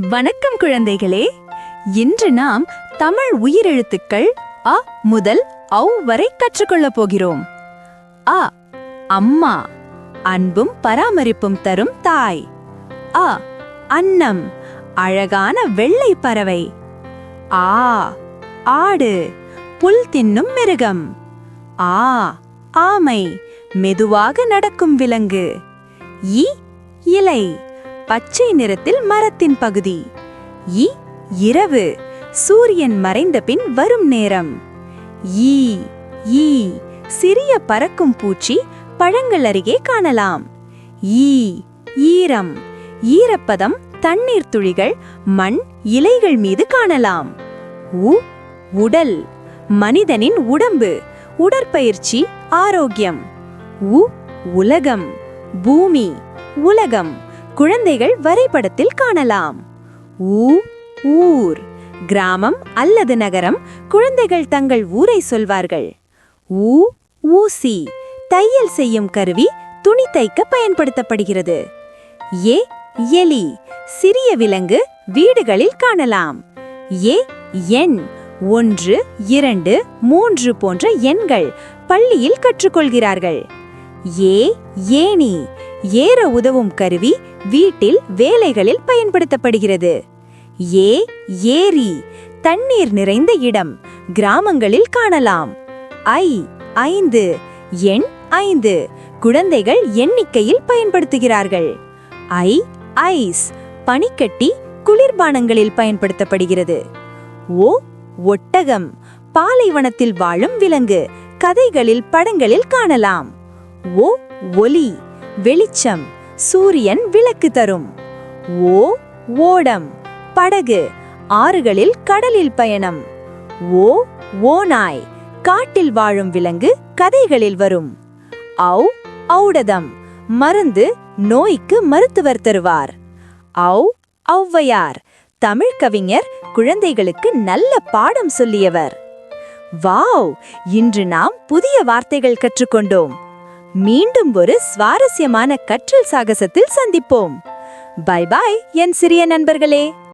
வணக்கம் குழந்தைகளே. இன்று நாம் தமிழ் உயிரெழுத்துக்கள் அ முதல் ஔ வரை கற்றுக்கொள்ளப் போகிறோம். அ அம்மா, அன்பும் பராமரிப்பும் தரும் தாய். அ அன்னம், அழகான வெள்ளை பறவை. ஆ ஆடு, புல் தின்னும் மிருகம். ஆ ஆமை, மெதுவாக நடக்கும் விலங்கு. இ இலை, பச்சை நிறத்தில் மரத்தின் பகுதி. இ இரவு, சூரியன் மறைந்த பின் வரும் நேரம். ஈ ஈ சிறிய பறக்கும் பூச்சி, பழங்கள் அருகே காணலாம். ஈ ஈரம், ஈரப்பதம், தண்ணீர் துளிகள், மண், இலைகள் மீது காணலாம். உ உடல், மனிதனின் உடம்பு, உடற்பயிற்சி, ஆரோக்கியம். உ உலகம், பூமி, உலகம், குழந்தைகள் வரைபடத்தில் காணலாம். ஊ ஊர், கிராமம் அல்லது நகரம், குழந்தைகள் தங்கள் ஊரை சொல்வார்கள். ஊ ஊசி, தையல் செய்யும் கருவி, துணி தைக்க பயன்படுத்தப்படுகிறது. ஏ எலி, சிறிய விலங்கு, வீடுகளில் காணலாம். ஏ எண், 1, 2, 3 போன்ற எண்கள் பள்ளியில் கற்றுக்கொள்கிறார்கள். ஏ ஏணி, ஏற உதவும் கருவி, வீட்டில் வேலைகளில் பயன்படுத்தப்படுகிறது. ஏ ஏரி, தண்ணீர் நிறைந்த இடம், கிராமங்களில் காணலாம். ஐ 5, எண் 5, குழந்தைகள் எண்ணிக்கையில் பயன்படுத்துகிறார்கள். ஐ ஐஸ், பனிக்கட்டி, குளிர்பானங்களில் பயன்படுத்தப்படுகிறது. ஓ ஒட்டகம், பாலைவனத்தில் வாழும் விலங்கு, கதைகளில் படங்களில் காணலாம். ஓ ஒலி, வெளிச்சம், சூரியன் விளக்கு தரும். ஓ ஓடம், படகு, ஆறுகளில் கடலில் பயணம். ஓ ஓநாய், காட்டில் வாழும் விலங்கு, கதைகளில் வரும். ஔ ஔடதம், மருந்து, நோய்க்கு மருத்துவர் தருவார். ஔ ஔவையார், தமிழ் கவிஞர், குழந்தைகளுக்கு நல்ல பாடம் சொல்லியவர். வாவ், இன்று நாம் புதிய வார்த்தைகள் கற்றுக்கொண்டோம். மீண்டும் ஒரு சுவாரஸ்யமான கற்றல் சாகசத்தில் சந்திப்போம். பை பாய் என் சிறிய நண்பர்களே.